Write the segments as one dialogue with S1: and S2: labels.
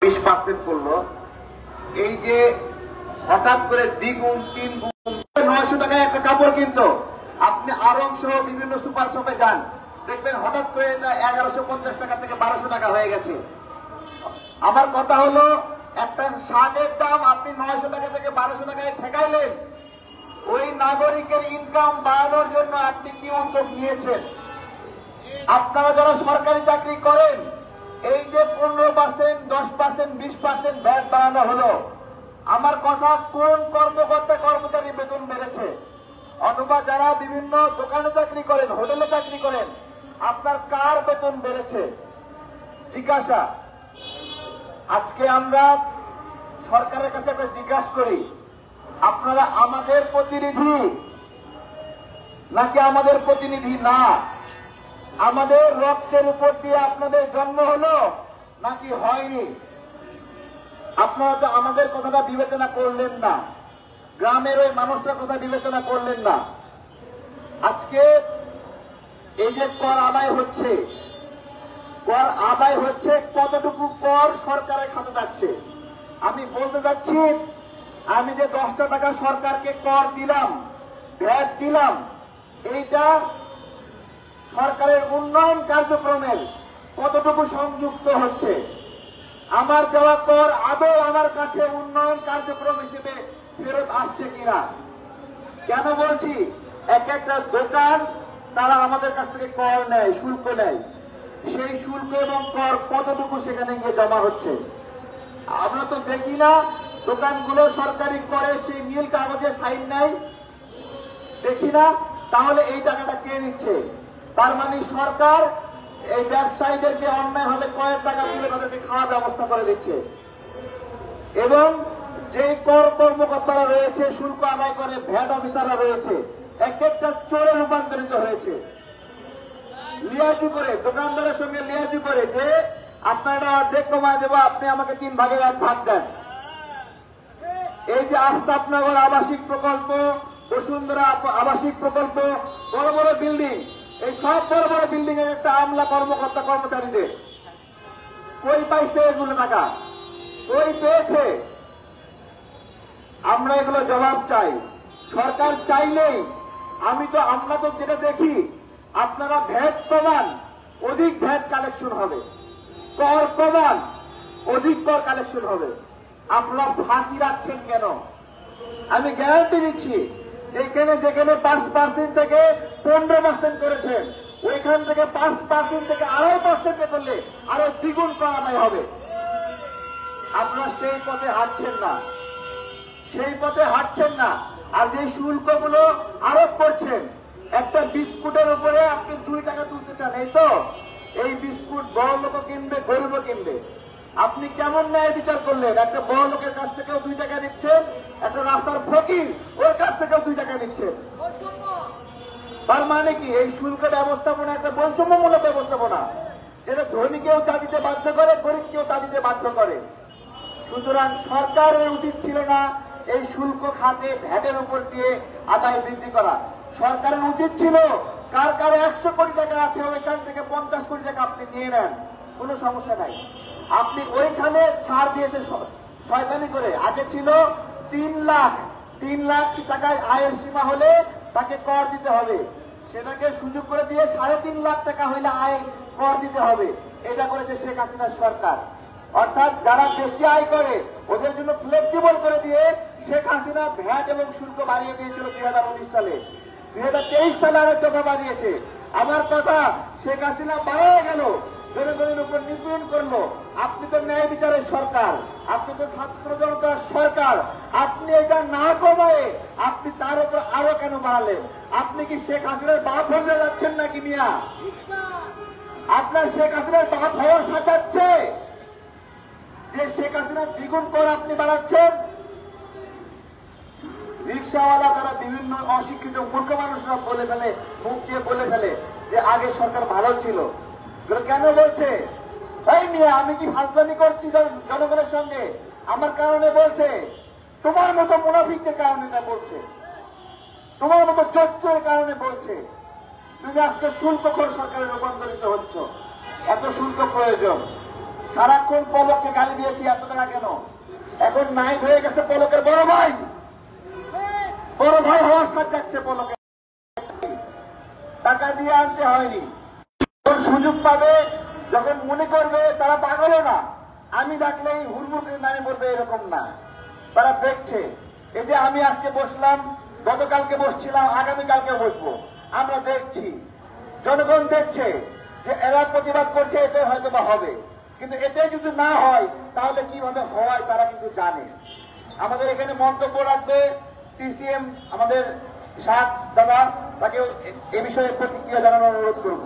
S1: 20% করলো। এই যে হঠাৎ করে দ্বিগুণ 3 গুণ 900 টাকায় একটা কাপড় কিনতো, আপনি আরং সহ বিভিন্ন সুপার শপে যান, দেখবেন হঠাৎ করে এটা 1150 টাকা থেকে 1200 টাকা হয়ে গেছে। আমার কথা হলো, একটা শার্টের দাম আপনি 900 টাকা থেকে 1200 টাকায় ঠেকাইলেন, ওই নাগরিকের ইনকাম বাড়ানোর জন্য আপনি কি উদ্যোগ নিয়েছেন? আপনারা যারা সরকারি চাকরি করেন, এই যে 15%, 10%, 20% ভ্যাট বাড়ানো হলো, আমার কথা, কোন কর্মকর্তা কর্মচারী বেতন বেড়েছে? অথবা যারা বিভিন্ন দোকানে চাকরি করেন, হোটেলে চাকরি করেন, আপনার কার বেতন বেড়েছে? জিজ্ঞাসা। আজকে আমরা সরকারের কাছে একটা জিজ্ঞাসা করি, আপনারা আমাদের প্রতিনিধি নাকি আমাদের প্রতিনিধি না? আমাদের রক্তের উপর দিয়ে আপনাদের জন্ম হলো নাকি হয়নি? আপনারা তো আমাদের কথাটা বিবেচনা করলেন না, গ্রামের ওই মানুষটার কথা বিবেচনা করলেন না। আজকে এই যে কর আদায় হচ্ছে, কর আদায় হচ্ছে, কতটুকু কর সরকারের খাতে যাচ্ছে? আমি বলতে যাচ্ছি, আমি যে 10টা টাকা সরকারকে কর দিলাম, ভ্যাট দিলাম, এইটা সরকারের উন্নয়ন কার্যক্রমের কতটুকু সংযুক্ত হচ্ছে? আমার দেওয়া কর আদৌ আমার কাছে উন্নয়ন কার্যক্রম হিসেবে ফেরত আসছে কিনা? কেন বলছি? এক একটা দোকান তারা আমাদের কাছ থেকে কর নেয়, শুল্ক নেয়, সেই শুল্ক এবং কর কতটুকু সেখানে গিয়ে জমা হচ্ছে? আমরা তো দেখি না দোকানগুলো সরকারি করে সেই নীল কাগজে সাইন নেয়, দেখি না। তাহলে এই টাকাটা কে নিচ্ছে? তার মানে সরকার এই ব্যবসায়ীদেরকে অন্যায়ভাবে কয়েক টাকা তুলে তাদেরকে খাওয়ার ব্যবস্থা করে দিচ্ছে, এবং যে কর কর্মকর্তারা রয়েছে, শুল্ক আদায় করে ভ্যাট অফিসাররা রয়েছে, এক একটা চোরে রূপান্তরিত হয়েছে। লিয়াজি করে, দোকানদারের সঙ্গে লিয়াজি করে যে আপনারা অর্ধেক কমায় দেবো, আপনি আমাকে 3 ভাগের 1 ভাগ দেন। এই যে আফতাবনগর আবাসিক প্রকল্প, বসুন্ধরা আবাসিক প্রকল্প, বড় বড় বিল্ডিং, এই সব বড় বড় বিল্ডিং এর একটা আমলা কর্মকর্তা কর্মচারীদের কই পাইছে এগুলো টাকা? কই পেয়েছে? আমরা এগুলো জবাব চাই। সরকার চাইলেই, আমরা তো যেটা দেখি, আপনারা ভ্যাট কমান, অধিক ভ্যাট কালেকশন হবে, কর কমান, অধিক কর কালেকশন হবে। আপনারা ফাঁকি রাখছেন কেন? আমি গ্যারান্টি দিচ্ছি, যেখানে যেখানে 5% থেকে 15% করেছেন, ওইখান থেকে 5% থেকে 2.5% করলে আরো দ্বিগুণ কর আদায় হবে। আপনারা সেই পথে হাঁটছেন না, সেই পথে হাঁটছেন না। আর যে শুল্কগুলো আরোপ করছেন, একটা বিস্কুটের উপরে আপনি 2 টাকা তুলতে চান, এই তো? এই বিস্কুট বড় লোক কিনবে, গরিবও কিনবে। আপনি কেমন ন্যায় বিচার করলেন? একটা বড় লোকের কাছ থেকেও 2 টাকা নিচ্ছেন, একটা রাস্তার ফকির ওর কাছ থেকেও 2 টাকা নিচ্ছেন। তার মানে কি? এই শুল্ক ব্যবস্থাপনা একটা বৈষম্যমূলক ব্যবস্থাপনা, যেটা ধনীকেও তা দিতে বাধ্য করে, গরিবকেও তা দিতে বাধ্য করে। সুতরাং সরকারের উচিত ছিল না এই শুল্ক খাতে ভ্যাটের উপর দিয়ে আদায় বৃদ্ধি করা। সরকারের উচিত ছিল, কার কারো 100 কোটি টাকা আছে, ওইখান থেকে 50 কোটি টাকা আপনি নিয়ে নেন, কোনো সমস্যা নাই। আপনি ওইখানে ছাড় দিয়েছে শয়তানি করে। আগে ছিল 3 লাখ টাকায় আয়ের সীমা হলে তাকে কর দিতে হবে, সেটাকে সুযোগ করে দিয়ে 3.5 লাখ টাকা হইলে আয় কর দিতে হবে। এটা করেছে শেখ হাসিনার সরকার। অর্থাৎ যারা বেশি আয় করে ওদের জন্য ফ্লেক্সিবল করে দিয়ে শেখ হাসিনা ভ্যাট এবং শুল্ক বাড়িয়ে দিয়েছিল 2019 সালে। 2023 সালে আরো টাকা বাড়িয়েছে। আমার কথা, শেখ হাসিনা বাড়িয়ে গেল, জনগণের উপর নিপীড়ন করলো। আপনি তো ন্যায় বিচারের সরকার, আপনি তো ছাত্র জনতার সরকার, আপনি এটা না কমায় আপনি তার উপর আরো কেন বাড়ালেন? আপনি কি শেখ হাসিনার বাপ হয়ে যাচ্ছেন নাকি মিয়া? আপনার শেখ হাসিনার বাপ হওয়া সাজাচ্ছে যে শেখ হাসিনার দ্বিগুণ কর আপনি বাড়াচ্ছেন। রিক্সাওয়ালা, তারা বিভিন্ন অশিক্ষিত মূর্খ মানুষরা বলে ফেলে, মুখ দিয়ে বলে ফেলে যে আগে সরকার ভালো ছিল। কেন বলছে? এই মিয়া, আমি কি ফাজলামি করছি জনগণের সঙ্গে? আমার কারণে বলছে, তোমার মতো মুনাফিকদের কারণে না বলছে, তোমার মতো চরিত্রের কারণে বলছে। তুমি আজকে শুল্কখোর সরকারে রূপান্তরিত হচ্ছ, এত শুল্ক প্রয়োজন। সারাক্ষণ পলককে গালি দিয়েছি এত টাকা কেন? এখন নাইট হয়ে গেছে পলকের বড় ভাই হওয়ার সাথ যাচ্ছে পলকে, টাকা দিয়ে আনতে হয়নি। যখন সুযোগ পাবে, যখন মনে করবে তারা পাগলও না, আমি ডাকলেই হুড়মুড় নামে পড়বে এরকম না, তারা দেখছে। এই যে আমি আজকে বসলাম, গতকালকে বসছিলাম, আগামীকালকে বসবো, আমরা দেখছি, জনগণ দেখছে যে এরা প্রতিবাদ করছে, এটাই হয়তো বা হবে। কিন্তু এটাই যদি না হয় তাহলে কিভাবে হয় তারা কিন্তু জানে। আমাদের এখানে মন্তব্য রাখবে টিসিএম আমাদের সাত দাদা, তাকে এ বিষয়ে প্রতিক্রিয়া জানানোর অনুরোধ করব।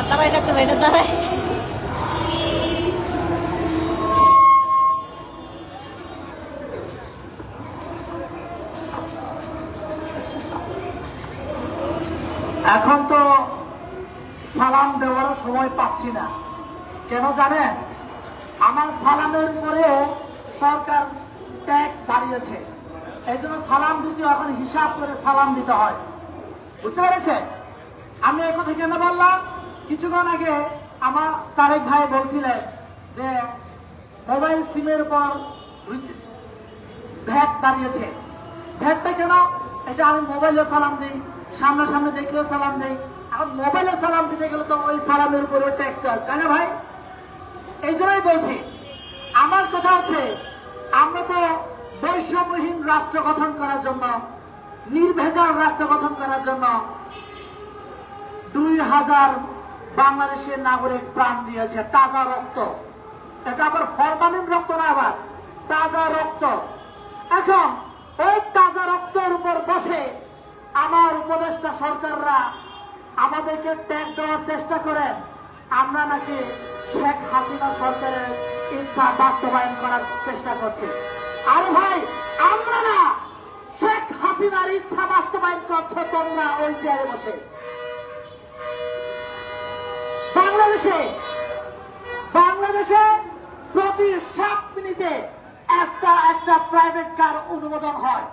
S2: তারাই থাকতে পারি না, তারাই
S3: এখন তো সালাম দেওয়ার সময় পাচ্ছি না, কেন জানেন? আমার সালামের পরেও সরকার ট্যাক্স বাড়িয়েছে, এই জন্য সালাম দিতে এখন হিসাব করে সালাম দিতে হয়, বুঝতে পেরেছে? আমি এই কথা কেন বললাম? কিছুক্ষণ আগে আমার তারেক ভাই বলছিলেন যে মোবাইল সিমের উপর ভ্যাট বাড়িয়েছে। ভ্যাটটা কেন? এটা আমি মোবাইলে সালাম দিই, সামনাসামনি দেখলেও সালাম দেই, এখন মোবাইলে সালাম দিতে গেলে তো ওই সালামের উপরে ট্যাক্স হয়, তাই না ভাই? এই জন্যই বলছি, আমার কথা হচ্ছে আমরা তো বৈষম্যহীন রাষ্ট্র গঠন করার জন্য, নির্ভেজাল রাষ্ট্র গঠন করার জন্য 2000 বাংলাদেশের নাগরিক প্রাণ দিয়েছে, তাজা রক্ত। এটা আবার ফরমালিন রক্ত না, আবার তাজা রক্ত। এখন ওই তাজা রক্তের উপর বসে আমার উপদেষ্টা সরকাররা আমাদেরকে ট্যাক্স দেওয়ার চেষ্টা করেন, আমরা নাকি শেখ হাসিনা সরকারের ইচ্ছা বাস্তবায়ন করার চেষ্টা করছি। আর ভাই, আমরা না, শেখ হাসিনার ইচ্ছা বাস্তবায়ন করছে তোমরা ওই চেয়ারে বসে। বাংলাদেশে প্রতি 7 মিনিটে একটা প্রাইভেট কার অনুমোদন হয়।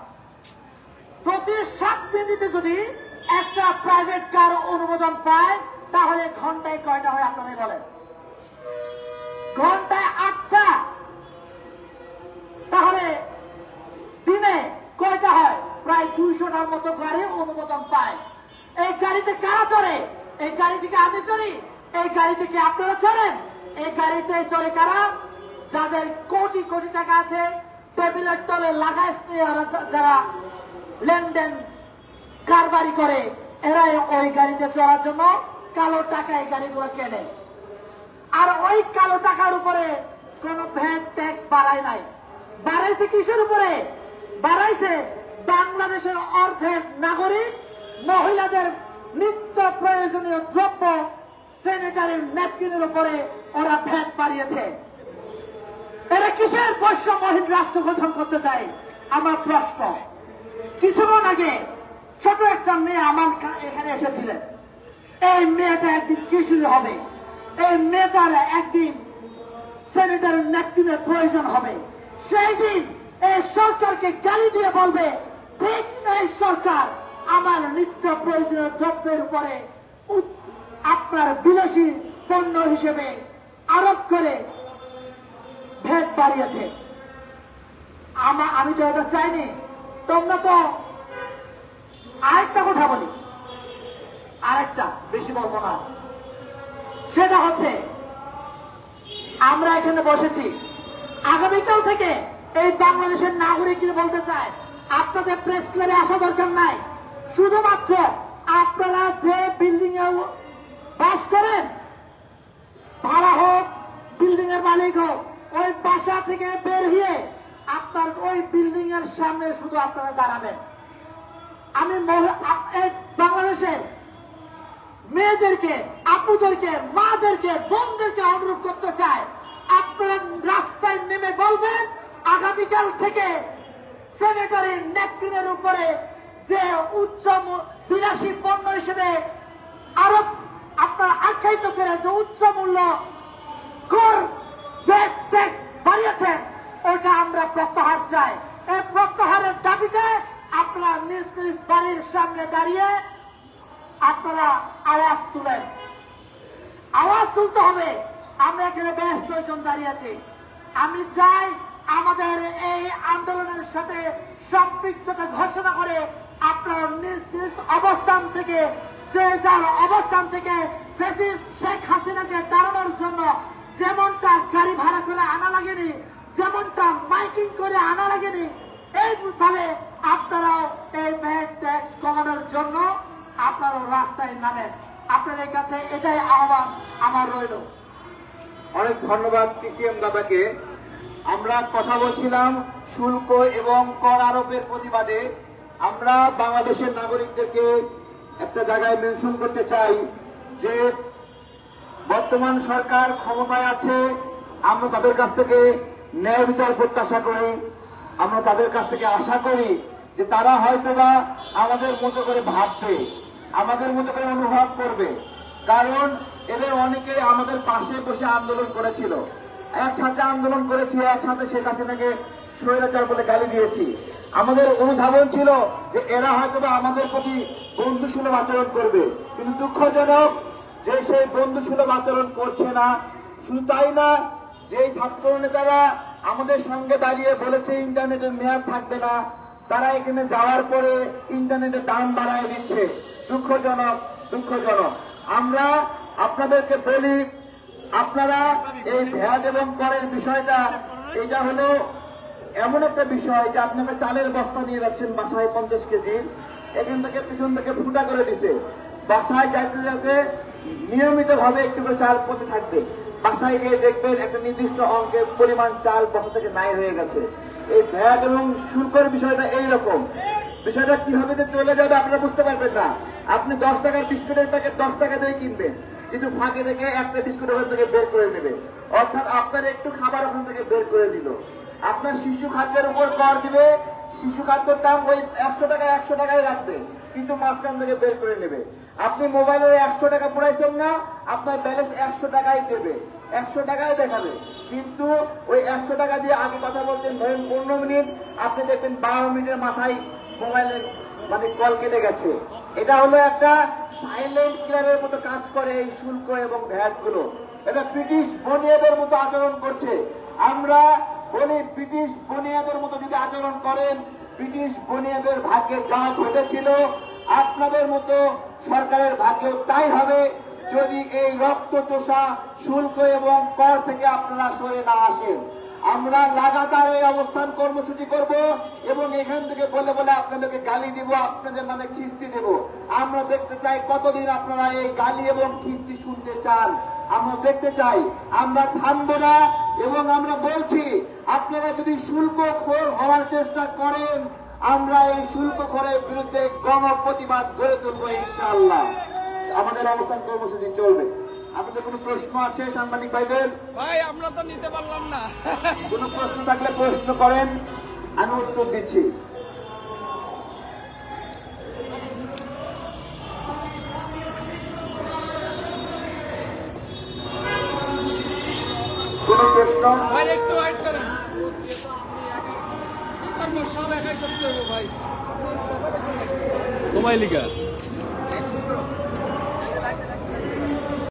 S3: প্রতি 7 মিনিটে যদি একটা প্রাইভেট কার অনুমোদন পায় তাহলে ঘন্টায় কয়টা হয় আপনাদের বলেন? ঘন্টায় 8টা। তাহলে দিনে কয়টা হয়? প্রায় 200টার মতো গাড়ি অনুমোদন পায়। এই গাড়িতে কারা চড়ে? এই গাড়ি থেকে আমি চড়ি, এই গাড়ি থেকে আপনারা চড়েন। এই গাড়িতে চড়ে কারা? যাদের কোটি কোটি টাকা আছে, টেবিলের তলে লাগায় যারা লেনদেন কারবারি করে, এরাই ওই গাড়িতে চড়ার জন্য কালো টাকা এই গাড়িগুলো কেনে। আর ওই কালো টাকার উপরে কোন ভ্যাট ট্যাক্স বাড়ায় নাই। বাড়াইছে কিসের উপরে? বাড়াইছে বাংলাদেশের অর্ধেক নাগরিক মহিলাদের নিত্য প্রয়োজনীয় দ্রব্য, স্যানিটারি ন্যাপকিনের উপরে ওরা ভ্যাট বাড়িয়েছে। এরা কিসের বৈষম্যহীন রাষ্ট্র গঠন করতে চায়? আমার প্রশ্ন। কিছুক্ষণ আগে ছোট একটা মেয়ে আমার এখানে এসেছিলেন। এই মেয়েটা একদিন কিশোরী হবে, এই মেয়েটার একদিন স্যানিটারি ন্যাপকিনের প্রয়োজন হবে। সেই দিন এই সরকারকে গালি দিয়ে বলবে, ঠিক এই সরকার আমার নিত্য প্রয়োজনীয় দ্রব্যের উপরে আপনার বিলাসী পণ্য হিসেবে আরোপ করে ভ্যাট বাড়িয়েছে। আমি তো এটা চাইনি। তোমরা তো আরেকটা কথা বলি, আরেকটা বেশি বলবো না, সেটা হচ্ছে আমরা এখানে বসেছি, আগামীকাল থেকে এই বাংলাদেশের নাগরিকদের বলতে চাই, আপনাদের প্রেস ক্লাবে আসা দরকার নাই। শুধুমাত্র আপনারা যে বিল্ডিং এ বাস করেন, ভাড়া হোক, বিল্ডিং এর মালিক হোক, ওই বাসা থেকে বের হয়ে আপনার ওই বিল্ডিং এর সামনে শুধু আপনারা দাঁড়াবেন। আমি বাংলাদেশের মেয়েদেরকে, আপুদেরকে, মাদেরকে, বোনদেরকে অনুরোধ করতে চাই, আপনারা রাস্তায় নেমে বলবেন আগামীকাল থেকে স্যানিটারি ন্যাপকিনের উপরে যে উচ্চ বিলাসী পণ্য হিসেবে আরো আপনারা আখ্যায়িত করে যে উচ্চ মূল্য কর ট্যাক্স বাড়িয়েছেন ওটা আমরা প্রত্যাহার চাই। এই প্রত্যাহারের দাবিতে আপনারা নিজ নিজ বাড়ির সামনে দাঁড়িয়ে আপনারা আওয়াজ তুলেন। আওয়াজ তুলতে হবে। আমরা এখানে বেশ কয়েকজন দাঁড়িয়ে আছি। আমি চাই আমাদের এই আন্দোলনের সাথে সম্পৃক্ততা ঘোষণা করে আপনার নিজ নিজ অবস্থান থেকে, যে যার অবস্থান থেকে ফ্যাসিস্ট শেখ হাসিনাকে তাড়ানোর জন্য যেমনটা গাড়ি ভাড়া করে আনা লাগেনি, যেমনটা মাইকিং করে আনা লাগেনি, এইভাবে আপনারাও এই ভ্যাট ট্যাক্স কমানোর জন্য আপনারাও রাস্তায় নামেন। আপনাদের কাছে এটাই আহ্বান আমার রইল।
S1: অনেক ধন্যবাদ টিটিএম দাদাকে। আমরা কথা বলছিলাম শুল্ক এবং কর আরোপের প্রতিবাদে। আমরা বাংলাদেশের নাগরিকদেরকে একটা জায়গায় মেনশন করতে চাই যে বর্তমান সরকার ক্ষমতায় আছে, আমরা তাদের কাছ থেকে ন্যায় বিচার প্রত্যাশা করি। আমরা তাদের কাছ থেকে আশা করি যে তারা হয়তোবা আমাদের মতো করে ভাববে, আমাদের মতো করে অনুভব করবে। কারণ এদের অনেকে আমাদের পাশে বসে আন্দোলন করেছিল, একসাথে আন্দোলন করেছি, একসাথে শেখ হাসিনাকে স্বৈরাচার বলে গালি দিয়েছি। আমাদের অনুধাবন ছিল যে এরা হয়তোবা আমাদের প্রতি বন্ধুসুলভ আচরণ করবে, কিন্তু দুঃখজনক যে সেই বন্ধুসুলভ আচরণ করছে না। শুধু তাই না, যে ছাত্র নেতারা আমাদের সঙ্গে দাঁড়িয়ে বলেছে ইন্টারনেটের মেয়াদ থাকবে না, তারা এখানে যাওয়ার পরে ইন্টারনেটের দাম বাড়ায় দিচ্ছে। দুঃখজনক, দুঃখজনক। আমরা আপনাদেরকে বলি, আপনারা এই ভ্যাট এবং করের বিষয়টা, এটা হলো এমন একটা বিষয় যে আপনাকে চালের বস্তা নিয়ে যাচ্ছেন বাসায় 50 কেজি, এখান থেকে পিছন থেকে ফুটা করে দিচ্ছে। বাসায় যাইতে যাতে নিয়মিত ভাবে একটু করে চাল পড়তে থাকবে। বাসায় গিয়ে দেখবেন একটা নির্দিষ্ট অঙ্কের পরিমাণ চাল বস্তা থেকে নাই হয়ে গেছে। এই ভ্যাট এবং শুল্কের বিষয়টা এইরকম। বিষয়টা কিভাবে যে চলে যাবে আপনারা বুঝতে পারবেন না। আপনি 10 টাকার বিস্কুটের প্যাকেট 10 টাকা দিয়ে কিনবেন, কিন্তু ফাঁকে থেকে একটা বিস্কুট ওখান থেকে বের করে নেবে, অর্থাৎ আপনার একটু খাবার ওখান থেকে বের করে দিল। আপনার শিশু খাদ্যের উপর কর দিবে, শিশু খাদ্যের দাম ওই 100 টাকায় রাখবে, কিন্তু মাঝখান থেকে বের করে নেবে। আপনি মোবাইলে 100 টাকা পড়াইছেন না, আপনার ব্যালেন্স 100 টাকাই দেবে, 100 টাকায় দেখাবে, কিন্তু ওই 100 টাকা দিয়ে আগে কথা বলতেন ধরেন 15 মিনিট, আপনি দেখবেন 12 মিনিটের মাথায় মোবাইলে মানে কল কেটে গেছে। এটা হলো একটা সাইলেন্ট কিলারের মতো কাজ করে এই শুল্ক এবং ভ্যাট গুলো। এটা ব্রিটিশ বনিয়াদের মতো আচরণ করছে। আমরা বলি ব্রিটিশ বনিয়াদের মতো যদি আচরণ করেন, ব্রিটিশ বনিয়াদের ভাগ্যে যা ঘটেছিল আপনাদের মতো সরকারের ভাগ্যেও তাই হবে, যদি এই রক্তচোষা শুল্ক এবং কর থেকে আপনারা সরে না আসেন। আমরা লাগাতার এই অবস্থান কর্মসূচি করব এবং এখান থেকে বলে বলে আপনাদেরকে গালি দিব, আপনাদের নামে খিস্তি দেব। আমরা দেখতে চাই কতদিন আপনারা এই গালি এবং খিস্তি শুনতে চান, আমরা দেখতে চাই। আমরা থামবো না এবং আমরা বলছি আপনারা যদি শুল্কখোর হওয়ার চেষ্টা করেন, আমরা এই শুল্কখোরের বিরুদ্ধে গণপ্রতিবাদ গড়ে তুলবো ইনশাআল্লাহ। আমাদের অবস্থান কর্মসূচি চলবে। আপনাদের কোনো প্রশ্ন আছে সাংবাদিক ভাইদের?
S4: ভাই আমরা তো নিতে পারলাম না।
S1: কোনো প্রশ্ন থাকলে প্রশ্ন করেন, আমি উত্তর দিচ্ছি। কোনো প্রশ্ন?
S4: ভাই একটু ওয়েট করেন, সব একাই করতে হবে ভাই।
S5: তোমায় লিখা